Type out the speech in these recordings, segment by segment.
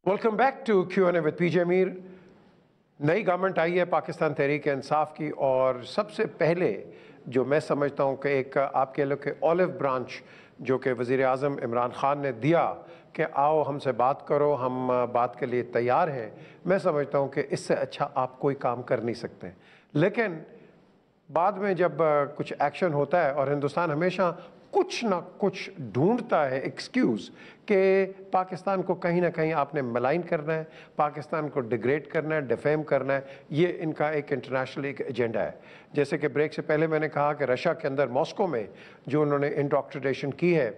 Welcome back to Q&A with PJ Mir. नई government आई है पाकिस्तान तहरीक इंसाफ की, और सबसे पहले जो मैं समझता हूँ कि एक आप कह लो कि ऑलिव ब्रांच जो कि वज़ीर आज़म इमरान ख़ान ने दिया कि आओ हमसे बात करो, हम बात के लिए तैयार हैं, मैं समझता हूँ कि इससे अच्छा आप कोई काम कर नहीं सकते। लेकिन बाद में जब कुछ एक्शन होता है, और हिंदुस्तान हमेशा कुछ ना कुछ ढूंढता है एक्सक्यूज़ कि पाकिस्तान को कहीं ना कहीं आपने मलाइन करना है, पाकिस्तान को डिग्रेड करना है, डिफेम करना है, ये इनका एक इंटरनेशनल एक एजेंडा है। जैसे कि ब्रेक से पहले मैंने कहा कि रशिया के अंदर मॉस्को में जो उन्होंने इंडोक्ट्रिनेशन की है,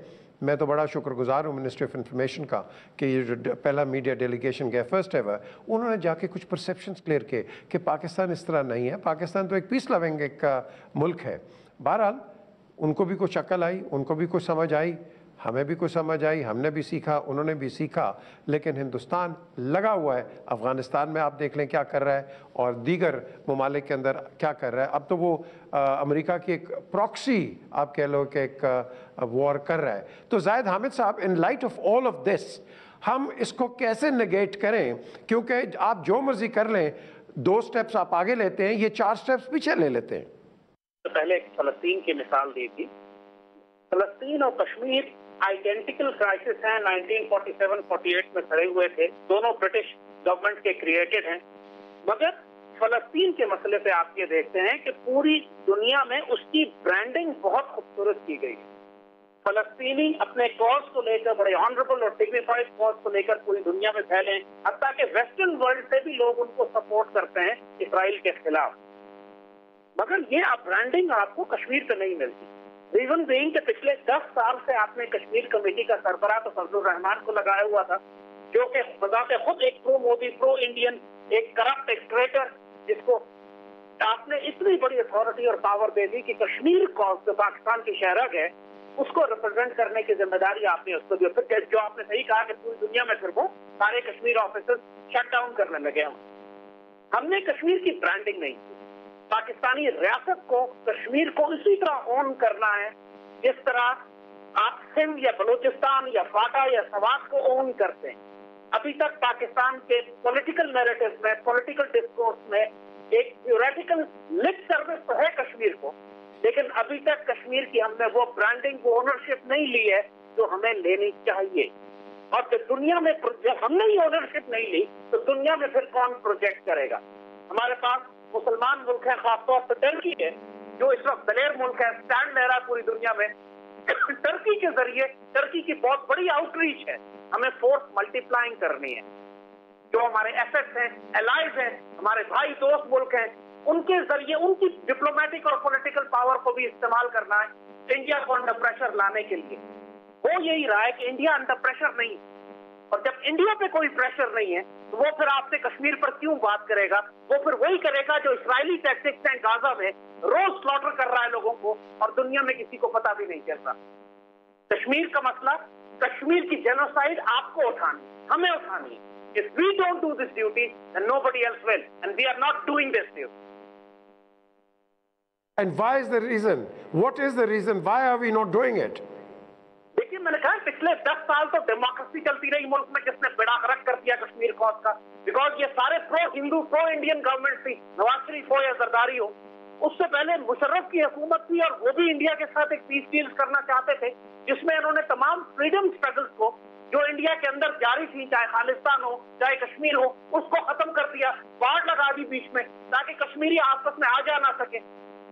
मैं तो बड़ा शुक्रगुजार हूँ मिनिस्ट्री ऑफ इंफॉर्मेशन का कि ये जो पहला मीडिया डेलीगेशन गया फर्स्ट एवर, उन्होंने जाके कुछ परसेप्शंस क्लियर किए कि पाकिस्तान इस तरह नहीं है, पाकिस्तान तो एक पीस लविंग एक मुल्क है। बहरहाल उनको भी कुछ अक्ल आई, उनको भी कुछ समझ आई, हमें भी कुछ समझ आई, हमने भी सीखा, उन्होंने भी सीखा। लेकिन हिंदुस्तान लगा हुआ है, अफ़गानिस्तान में आप देख लें क्या कर रहा है, और दीगर ममालिक के अंदर क्या कर रहा है। अब तो वो अमेरिका की एक प्रॉक्सी आप कह लो कि एक वॉर कर रहा है। तो जाहिद हामिद साहब, in light of all of this हम इसको कैसे नेगेट करें? क्योंकि आप जो मर्जी कर लें, 2 स्टेप्स आप आगे लेते हैं, ये 4 स्टेप्स पीछे ले लेते हैं। तो पहले फ़लस्तीन की मिसाल दी थी। फ़लस्तीन और कश्मीर आइडेंटिकल क्राइसिस हैं, 1947-48 में खड़े हुए थे, दोनों ब्रिटिश गवर्नमेंट के क्रिएटेड हैं। मगर फ़लस्तीन के मसले पे आप ये देखते हैं कि पूरी दुनिया में उसकी ब्रांडिंग बहुत खूबसूरत की गई है। फ़लस्तीनी अपने कॉज को लेकर बड़े ऑनरेबल और डिग्निफाइड कॉज को लेकर पूरी दुनिया में फैले, हत्ता कि वेस्टर्न वर्ल्ड से भी लोग उनको सपोर्ट करते हैं इसराइल के खिलाफ। मगर ये ब्रांडिंग आपको कश्मीर पे नहीं मिलती। रीजन बीइंग कि पिछले 10 साल से आपने कश्मीर कमेटी का सरबराह तो फजलुर रहमान को लगाया हुआ था, जो कि बजाते खुद एक प्रो मोदी, प्रो इंडियन, एक करप्ट, एक ट्रेटर, जिसको आपने इतनी बड़ी अथॉरिटी और पावर दे दी कि कश्मीर कॉज जो पाकिस्तान की शहरक है उसको रिप्रेजेंट करने की जिम्मेदारी आपने उसको दी। फिर जो आपने सही कहा कि पूरी दुनिया में फिर वो सारे कश्मीर ऑफिसर्स शट डाउन करने लगे हैं। हमने कश्मीर की ब्रांडिंग नहीं की। पाकिस्तानी रियासत को, कश्मीर को इसी तरह ओन करना है जिस तरह आप सिंध या बलूचिस्तान या फाटा या सवात को ओन करते हैं। अभी तक पाकिस्तान के पॉलिटिकल नैरेटिव में, पॉलिटिकल डिस्कोर्स में एक थ्योरेटिकल लिप सर्विस तो है कश्मीर को, लेकिन अभी तक कश्मीर की हमने वो ब्रांडिंग, वो ओनरशिप नहीं ली है जो हमें लेनी चाहिए। और जब दुनिया में जब हमने ही ओनरशिप नहीं ली तो दुनिया में फिर कौन प्रोजेक्ट करेगा? हमारे पास मुसलमान मुल्क है, खासतौर पर टर्की है, जो इस वक्त दलेर मुल्क है, स्टैंड ले रहा है पूरी दुनिया में। टर्की के जरिए, टर्की की बहुत बड़ी आउटरीच है, हमें फोर्स मल्टीप्लाइंग करनी है। जो हमारे एसेट्स हैं, एलाइज हैं, हमारे भाई दोस्त मुल्क हैं, उनके जरिए उनकी डिप्लोमेटिक और पॉलिटिकल पावर को भी इस्तेमाल करना है इंडिया को अंडर प्रेशर लाने के लिए। वो यही रहा है कि इंडिया अंडर प्रेशर नहीं, और जब इंडिया पे कोई प्रेशर नहीं है तो वो फिर आपसे कश्मीर पर क्यों बात करेगा? वो फिर वही करेगा जो इस्राएली टैक्टिक्स हैं, गाजा में रोज स्लॉटर कर रहा है लोगों को, और दुनिया में किसी को पता भी नहीं चल रहा। कश्मीर का मसला, कश्मीर की जेनोसाइड आपको उठानी, हमें उठानी है। If we don't do this duty, then nobody else will, and we are not doing this duty. And why is the reason? What is the reason? Why are we not doing it? देखिए, मैंने कहा पिछले 10 साल तो democracy चलती रही मुल्क में, जिसने बेड़ा गर्क कर दिया कश्मीर कॉज का। बिकॉज ये सारे pro Hindu, pro Indian government थी, नवाज शरीफ हो या जरदारी हो। उससे पहले मुशर्रफ की हुकूमत थी, और वो भी इंडिया के साथ एक पीस डील करना चाहते थे, जिसमें उन्होंने तमाम फ्रीडम स्ट्रगल्स को जो इंडिया के अंदर जारी थी, चाहे खालिस्तान हो चाहे कश्मीर हो, उसको खत्म कर दिया, बाढ़ लगा दी बीच में, ताकि कश्मीरी आपस में आ जा ना सके।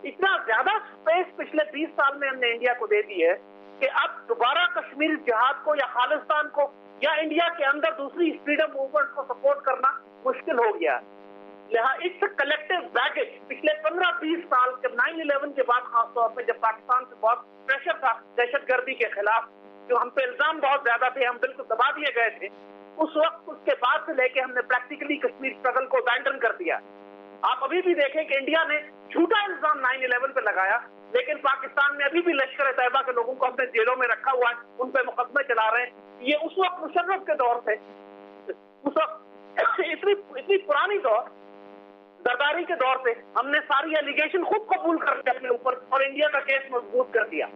इतना ज्यादा स्पेस पिछले 20 साल में हमने इंडिया को दे दी है कि अब दोबारा कश्मीर जिहाद को या खालिस्तान को या इंडिया के अंदर दूसरी फ्रीडम मूवमेंट को सपोर्ट करना मुश्किल हो गया। लिहाजा इट्स कलेक्टिव बैगेज। पिछले 15-20 साल, जब 9/11 के बाद खासतौर पर, जब पाकिस्तान से बहुत प्रेशर था दहशतगर्दी के खिलाफ, जो हम पे इल्जाम बहुत ज्यादा थे, हम बिल्कुल दबा दिए गए थे, उस वक्त उसके बाद से लेके हमने प्रैक्टिकली कश्मीर स्ट्रगल को अबैंडन कर दिया। आप अभी भी देखें कि इंडिया ने झूठा इल्जाम 9/11 पे लगाया, लेकिन पाकिस्तान में अभी भी लश्कर तैयबा के लोगों को अपने जेलों में रखा हुआ है, उन पे मुकदमे चला रहे हैं। ये उस वक्त मुशर्रफ के दौर से, उस वक्त इतनी पुरानी दौर, जरदारी के दौर से हमने सारी एलिगेशन खुद कबूल कर लिया अपने ऊपर, और इंडिया का केस मजबूत कर दिया।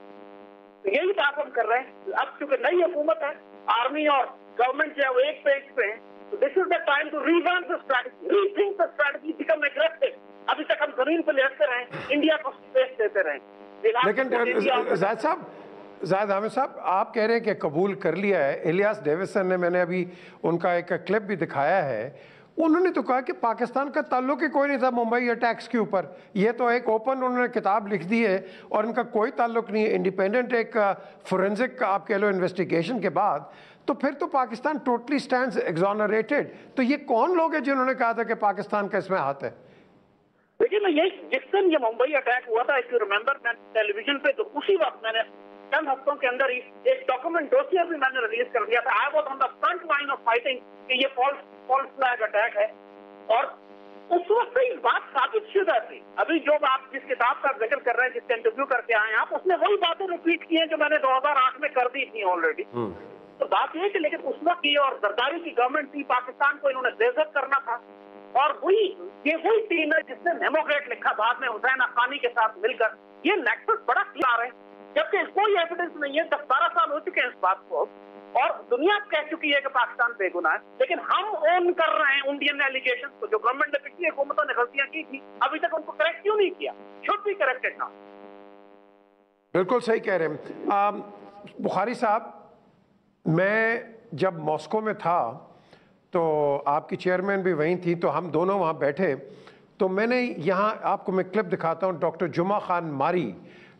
तो यही बात हम कर रहे हैं। अब चूंकि नई हुकूमत है, आर्मी और गवर्नमेंट जो है वो एक पे हैं, तो this is the time to revamp the strategy, rethink the strategy, become aggressive. अभी तक हम जमीन पर लड़ते रहे, इंडिया को स्पेस देते रहे. लेकिन जाहिद आमिर साहब, आप कह रहे हैं कि कबूल कर लिया है. इलियास डेविसन ने, मैंने अभी उनका एक क्लिप भी दिखाया है, उन्होंने तो कहा कि पाकिस्तान का ताल्लुक ही कोई नहीं था मुंबई अटैक्स के ऊपर. ये तो एक ओपन उन्होंने किताब लिख दी है और इनका कोई ताल्लुक नहीं है. इंडिपेंडेंट एक फोरेंसिक आप कह लो इन्वेस्टिगेशन के बाद तो फिर तो पाकिस्तान टोटली स्टैंड्स एक्सोनरेटेड. तो ये कौन लोग हैं जिन्होंने कहा था कि पाकिस्तान का इसमें हाथ है? देखिए, मैं ये जिस दिन ये मुंबई अटैक हुआ था, इफ यू रिमेंबर, मैं टेलीविजन पे तो उसी वक्त मैंने चंद हफ्तों के अंदर ही एक डॉक्यूमेंट डोसियर भी मैंने रिलीज कर दिया था. I was on the front line of fighting कि ये फॉल्स फ्लैग अटैक है. और उस वक्त से इस बात साबित शुदा थी. अभी जो आप जिस किताब का जिक्र कर रहे हैं, जिसका इंटरव्यू करके आए आप, उसने वही बातें रिपीट की हैं जो मैंने 2008 में कर दी थी ऑलरेडी. तो बात ये कि लेकिन उस वक्त ये और जरदारी की गवर्नमेंट थी, पाकिस्तान को इन्होंने बेइज्जत करना था. और ये वही टीम है जिसने मेमोग्रेट लिखा बाद में हुसैन अफगानी के साथ मिलकर. ये नेक्सस बड़ा क्लियर है, जबकि कोई एविडेंस नहीं है. 10-12 साल हो चुके हैं इस बात को और दुनिया कह चुकी है कि पाकिस्तान बेगुनाह है. लेकिन हम ओन कर रहे हैं इंडियन एलिगेशन को, जो गवर्नमेंट ने पिछली हुकूमतों ने गलतियां की थी, अभी तक उनको करेक्ट क्यों नहीं किया? Should be corrected now. बिल्कुल सही कह रहे हैं बुखारी साहब. मैं जब मॉस्को में था तो आपकी चेयरमैन भी वहीं थी, तो हम दोनों वहाँ बैठे. तो मैंने यहाँ आपको मैं क्लिप दिखाता हूँ. डॉक्टर जुमा खान मारी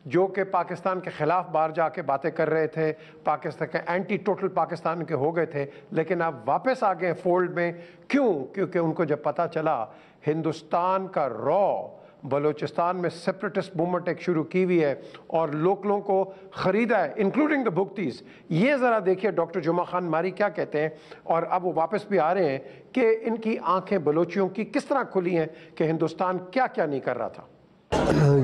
जो कि पाकिस्तान के ख़िलाफ़ बाहर जाके बातें कर रहे थे, पाकिस्तान के एंटी टोटल पाकिस्तान के हो गए थे, लेकिन अब वापस आ गए फोल्ड में. क्यों? क्योंकि उनको जब पता चला हिंदुस्तान का रॉ बलूचिस्तान में सेपरेटिस्ट मूवमेंट एक शुरू की हुई है और लोगों को ख़रीदा है, इंक्लूडिंग द भुक्तीज़. ये ज़रा देखिए डॉक्टर जुमा खान मारी क्या कहते हैं. और अब वो वापस भी आ रहे हैं कि इनकी आंखें बलोचियों की किस तरह खुली हैं कि हिंदुस्तान क्या क्या नहीं कर रहा था.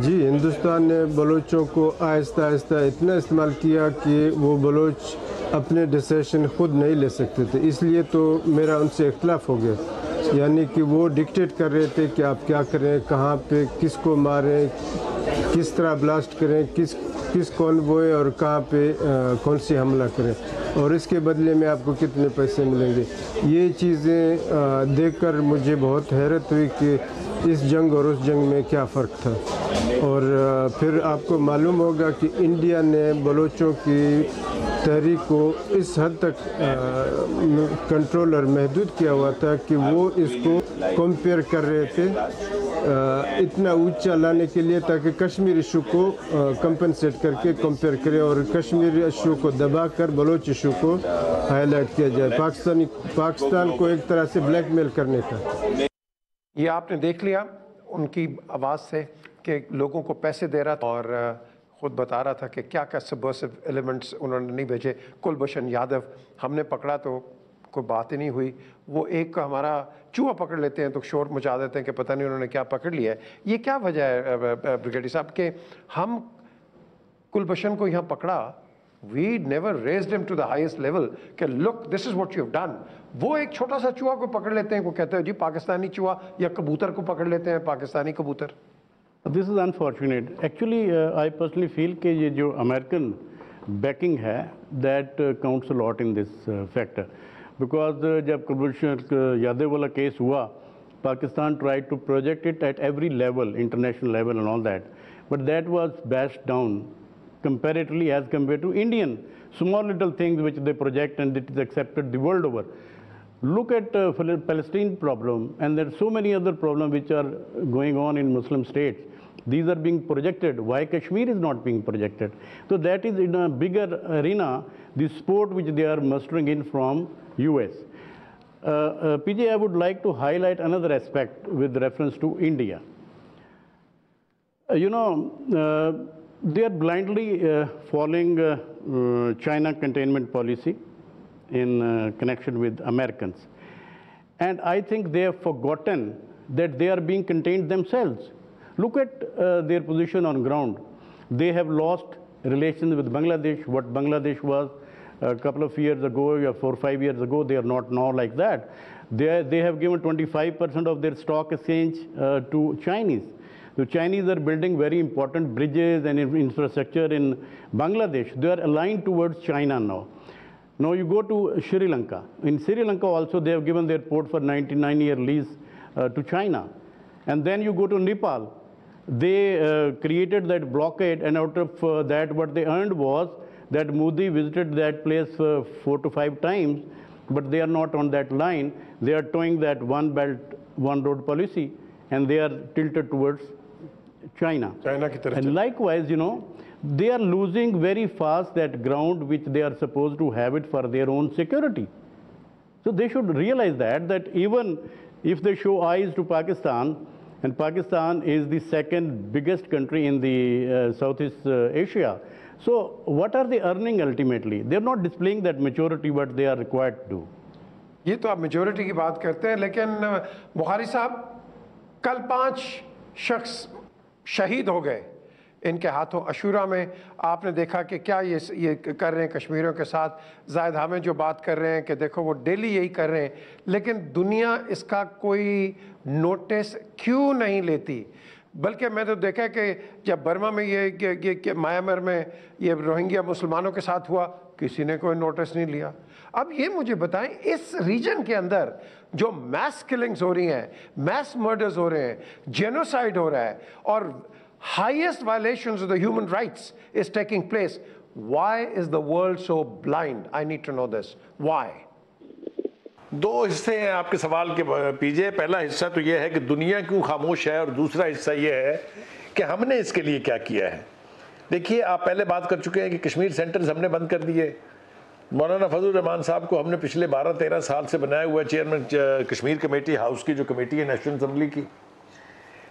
जी, हिंदुस्तान ने बलोचों को आहिस्ता आहिस्ता इतना इस्तेमाल किया कि वो बलोच अपने डिसीजन खुद नहीं ले सकते थे. इसलिए तो मेरा उनसे इख्तलाफ हो गया. यानी कि वो डिक्टेट कर रहे थे कि आप क्या करें, कहाँ पे किसको मारें, किस तरह ब्लास्ट करें, किस कॉन्वॉय और कहाँ पे कौन सी हमला करें और इसके बदले में आपको कितने पैसे मिलेंगे. ये चीज़ें देखकर मुझे बहुत हैरत हुई कि इस जंग और उस जंग में क्या फ़र्क था. और फिर आपको मालूम होगा कि इंडिया ने बलोचों की तहरीक को इस हद तक कंट्रोल और महदूद किया हुआ था कि वो इसको कंपेयर कर रहे थे इतना ऊंचा लाने के लिए ताकि कश्मीर इशू को कंपनसेट करके कंपेयर करें और कश्मीर इशू को दबाकर बलोच इशू को हाईलाइट किया जाए. पाकिस्तान को एक तरह से ब्लैकमेल करने का. ये आपने देख लिया उनकी आवाज़ से कि लोगों को पैसे दे रहा था और ख़ुद बता रहा था कि क्या क्या सबवर्सिव एलिमेंट्स उन्होंने नहीं भेजे. कुलभूषण यादव हमने पकड़ा तो कोई बात ही नहीं हुई. वो एक हमारा चूहा पकड़ लेते हैं तो शोर मचा देते हैं कि पता नहीं उन्होंने क्या पकड़ लिया है. ये क्या वजह है ब्रिगेडियर साहब कि हम कुलभूषण को यहाँ पकड़ा, we never raised him to the highest level कि look this is what you have done. वो एक छोटा सा चूहा को पकड़ लेते हैं, वो कहते हैं जी पाकिस्तानी चूहा, या कबूतर को पकड़ लेते हैं पाकिस्तानी कबूतर. This is unfortunate. Actually, I personally feel कि ये जो American backing है that counts a lot in this factor. Because जब कुलभूषण यादव वाला केस हुआ, Pakistan tried to project it at every level, international level and all that. But that was bashed down comparatively as compared to Indian small little things which they project and it is accepted the world over. Look at Palestine problem, and there are so many other problems which are going on in Muslim states. These are being projected. Why Kashmir is not being projected? So that is in a bigger arena, the support which they are mustering in from US. PJ, I would like to highlight another aspect with reference to India. They are blindly following China containment policy in connection with Americans. And I think they have forgotten that they are being contained themselves. Look at their position on ground. They have lost relations with Bangladesh. What Bangladesh was a couple of years ago, or 4 or 5 years ago, they are not now like that. They have given 25% of their stock exchange to Chinese. The Chinese are building very important bridges and infrastructure in Bangladesh. They are aligned towards China now. Now you go to Sri Lanka. In Sri Lanka also they have given their port for 99-year lease to China. And then you go to Nepal. They created that blockade, and out of that what they earned was that Modi visited that place 4 to 5 times, but they are not on that line. They are towing that one belt, one road policy, and they are tilted towards China. And likewise, you know, they are losing very fast that ground which they are supposed to have it for their own security. So they should realize that even if they show eyes to Pakistan, and Pakistan is the second biggest country in the Southeast Asia. So what are they earning ultimately? They're not displaying that maturity what they are required to do. ये तो आप majority की बात करते हैं, लेकिन बुखारी साहब कल 5 शख्स शहीद हो गए इनके हाथों अशूरा में। आपने देखा कि क्या ये कर रहे हैं कश्मीरियों के साथ। ज़ाहिद हामिद जो बात कर रहे हैं कि देखो वो डेली यही कर रहे हैं, लेकिन दुनिया इसका कोई नोटिस क्यों नहीं लेती? बल्कि मैं तो देखा कि जब बर्मा में ये म्यांमार में ये रोहिंग्या मुसलमानों के साथ हुआ, किसी ने कोई नोटिस नहीं लिया। अब ये मुझे बताएं, इस रीजन के अंदर जो मैस किलिंग्स हो रही हैं, मैस मर्डर्स हो रहे हैं, जेनोसाइड हो रहा है और highest violations of the human rights is taking place, why is the world so blind? I need to know this. Why? 2 हिस्से हैं आपके सवाल के पीछे। पहला हिस्सा तो ये है कि दुनिया क्यों खामोश है, और दूसरा हिस्सा ये है कि हमने इसके लिए क्या किया है। देखिए, आप पहले बात कर चुके हैं कि कश्मीर सेंटर्स हमने बंद कर दिए। मौलाना फजल रहमान साहब को हमने पिछले 12-13 साल से बनाया हुआ चेयरमैन कश्मीर कमेटी हाउस की, जो कमेटी है नेशनल असम्बली की।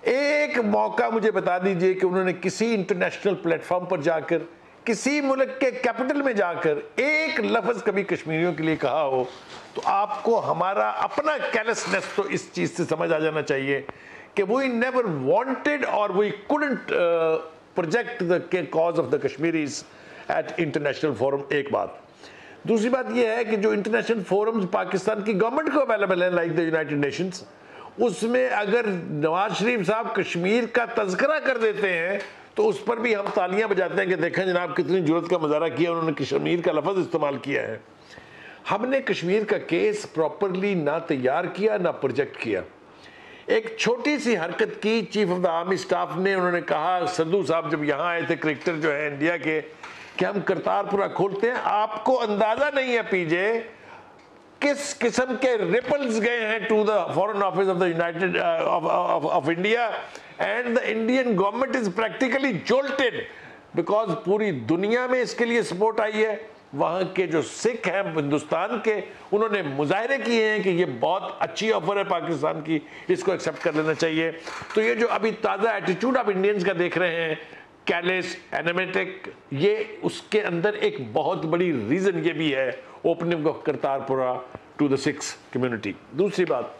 एक मौका मुझे बता दीजिए कि उन्होंने किसी इंटरनेशनल प्लेटफॉर्म पर जाकर, किसी मुल्क के कैपिटल में जाकर एक लफ्ज़ कभी कश्मीरियों के लिए कहा हो, तो आपको हमारा अपना कैलसनेस तो इस चीज़ से समझ आ जाना चाहिए कि वी नेवर वांटेड और we couldn't project the cause of the Kashmiris at international forum. एक बात। दूसरी बात यह है कि जो इंटरनेशनल फोरम्स पाकिस्तान की गवर्नमेंट को अवेलेबल है, लाइक द यूनाइटेड नेशंस, उसमें अगर नवाज शरीफ साहब कश्मीर का तज़किरा कर देते हैं तो उस पर भी हम तालियां बजाते हैं कि देखें जनाब कितनी जुर्रत का मुजाहरा किया, उन्होंने कश्मीर का लफ्ज़ इस्तेमाल किया है। हमने कश्मीर का केस प्रॉपरली ना तैयार किया ना प्रोजेक्ट किया। एक छोटी सी हरकत की chief of the army staff ने, उन्होंने कहा, संधू साहब जब यहाँ आए थे, क्रिकेटर जो है इंडिया के, कि हम करतारपुरा खोलते हैं। आपको अंदाज़ा नहीं है पीजे किस किस्म के रिपल्स गए हैं to the foreign office of the united of India, and the Indian government is practically jolted, because पूरी दुनिया में इसके लिए सपोर्ट आई है। वहाँ के जो सिख हैं हिंदुस्तान के, उन्होंने मुजाहरे किए हैं कि ये बहुत अच्छी ऑफर है पाकिस्तान की, इसको एक्सेप्ट कर लेना चाहिए। तो ये जो अभी ताज़ा एटीट्यूड आप इंडियंस का देख रहे हैं, कैलेस, एनेमेटिक, ये उसके अंदर एक बहुत बड़ी रीज़न ये भी है opening of Kartarpur to the Sikhs community. दूसरी बात,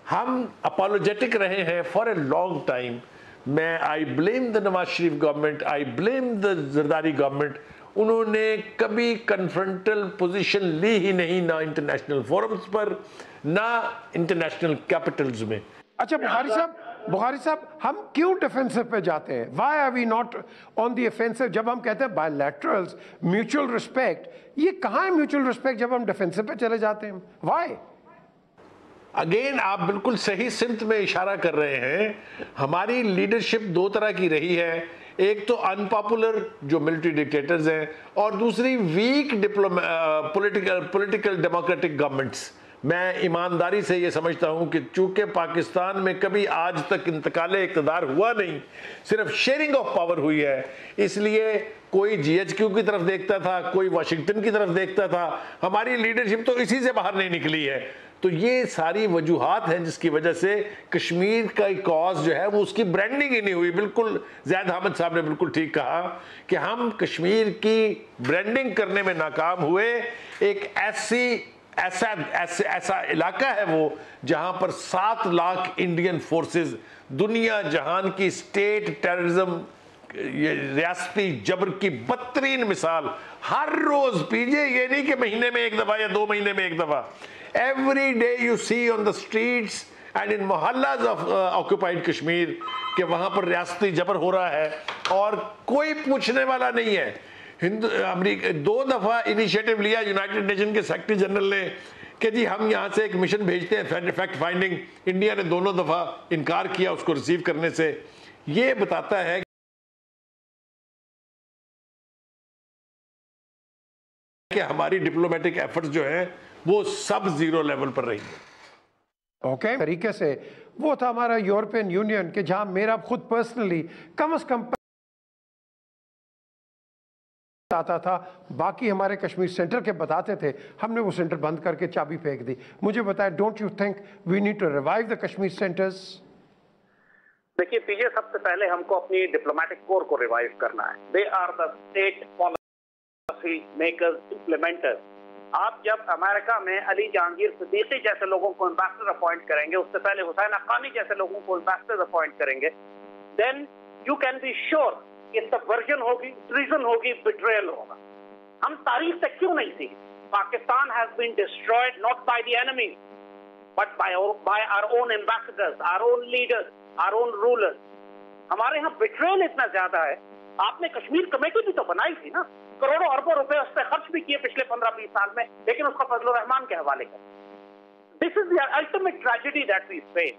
हम अपोलोजेटिक रहे हैं फॉर ए लॉन्ग टाइम। मैं I blame the Nawaz Sharif government, I blame the Zardari government. उन्होंने कभी कन्फ्रंटल पोजीशन ली ही नहीं, ना इंटरनेशनल फोरम्स पर, ना इंटरनेशनल कैपिटल्स में। अच्छा बुखारी साहब, हम क्यों डिफेंसिव पे जाते हैं? Why are we not on the offensive? जब हम कहते हैं bilaterals, mutual respect, ये कहाँ है mutual respect जब हम डिफेंसिव पे चले जाते हैं? Why? अगेन आप बिल्कुल सही सिमत में इशारा कर रहे हैं। हमारी लीडरशिप 2 तरह की रही है, एक तो अनपॉपुलर जो मिलिट्री डिक्टेटर्स हैं, और दूसरी वीक पॉलिटिकल डेमोक्रेटिक गवर्नमेंट्स। मैं ईमानदारी से ये समझता हूँ कि चूंकि पाकिस्तान में कभी आज तक इंतकाले इक़्तिदार हुआ नहीं, सिर्फ शेयरिंग ऑफ पावर हुई है, इसलिए कोई GHQ की तरफ देखता था, कोई वाशिंगटन की तरफ देखता था। हमारी लीडरशिप तो इसी से बाहर नहीं निकली है। तो ये सारी वजूहात हैं जिसकी वजह से कश्मीर का कॉज जो है वो उसकी ब्रांडिंग ही नहीं हुई। बिल्कुल ज़ाहिद हामिद साहब ने बिल्कुल ठीक कहा कि हम कश्मीर की ब्रांडिंग करने में नाकाम हुए। एक ऐसा इलाका है वो जहां पर 7 लाख इंडियन फोर्सेस, दुनिया जहान की स्टेट टेररिज्म, ये रियासती जबर की बदतरीन मिसाल, हर रोज पीजे, ये नहीं कि महीने में एक दफा या 2 महीने में एक दफा, every day you see on the streets and in मोहल्लाज ऑफ ऑक्यूपाइड कश्मीर कि वहां पर रियासती जबर हो रहा है और कोई पूछने वाला नहीं है। امریکہ 2 دفعہ انیشیٹو لیا یونائٹڈ نیشن کے سیکرٹری جنرل نے کہ جی ہم یہاں سے ایک مشن بھیجتے ہیں فیکٹ فائنڈنگ. انڈیا نے دونوں دفعہ انکار کیا اس کو ریسیو کرنے سے. یہ بتاتا ہے کہ ہماری ڈپلومیٹک ایفرٹس جو ہیں وہ سب زیرو لیول پر رہی ہیں. اوکے طریقے سے وہ تھا ہمارا یورپین یونین کہ جہاں میرا خود پرسنلی کم از کم آتا تھا, باقی ہمارے کشمیر سینٹر کے بتاتے تھے, ہم نے وہ سینٹر بند کر کے چابی پھینک دی. مجھے بتائیں, don't you think we need to revive the Kashmir centres? دیکھیے پی جے, سب سے پہلے ہم کو اپنی ڈپلومیٹک کور کو ریوائیو کرنا ہے. They are the state policy makers, implementers. آپ جب امریکہ میں علی جہانگیر صدیقی جیسے لوگوں کو امبیسڈر اپوائنٹ کریں گے, اس سے پہلے حسین حقانی جیسے لوگوں کو امبیسڈر اپوائنٹ کریں گے, then you can be sure کہ سبورژن ہوگی, ٹریزن ہوگی, بیٹریل ہوگا. ہم تاریخ سے کیوں نہیں سیکھے؟ Pakistan has been destroyed not by the enemy but by our own ambassadors, our own leaders, our own rulers. ہمارے یہاں بیٹریل اتنا زیادہ ہے. آپ نے کشمیر کمیٹی بھی تو بنائی تھی نا, کروڑوں اربوں روپے اس پہ خرچ بھی کیے پچھلے 15-20 سال میں, لیکن اس کا فضل الرحمان کے حوالے کر. This is the ultimate tragedy that we face.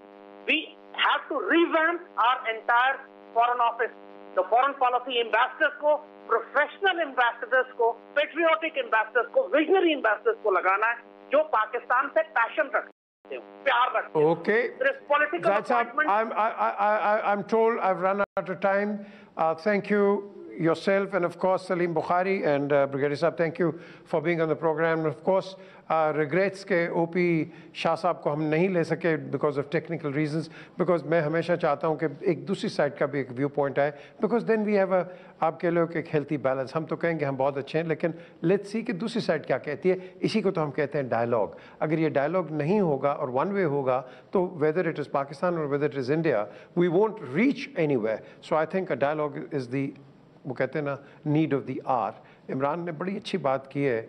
We have to revamp our entire foreign office. تو فارن پالیسی ایمبیسڈرز کو, پروفیشنل ایمبیسڈرز کو, پیٹریوٹک ایمبیسڈرز کو, ویژنری ایمبیسڈرز کو لگانا ہے جو پاکستان سے پیشن رکھتے ہیں, پیار رکھتے ہیں. Okay. That's I'm told I've run out of time. Thank you yourself and of course Salim Bukhari and Brigadier Saab, thank you for being on the program. And of course regrets کے او پی شاہ صاحب کو ہم نہیں لے سکے because of technical reasons, because میں ہمیشہ چاہتا ہوں کہ ایک دوسری سائڈ کا بھی ایک ویو پوائنٹ آئے, because then we have آپ کہہ لو کہ ایک ہیلتھی بیلنس. ہم تو کہیں گے ہم بہت اچھے ہیں, لیکن لیٹس سی کہ دوسری سائڈ کیا کہتی ہے. اسی کو تو ہم کہتے ہیں ڈائلاگ. اگر یہ ڈائلاگ نہیں ہوگا اور ون وے ہوگا تو whether it is Pakistan or whether it is India, we won't reach anywhere. So I think a dialogue is the, وہ کہتے ہیں نا, need of the hour. Imran نے بڑی اچھی بات کی ہے.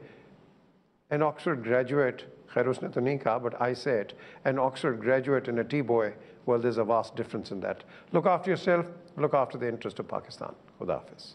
An Oxford graduate, خیر اس نے تو نہیں کہا, but I say it, an Oxford graduate and a T-boy, well, there's a vast difference in that. Look after yourself, look after the interest of Pakistan. Khuda Hafiz.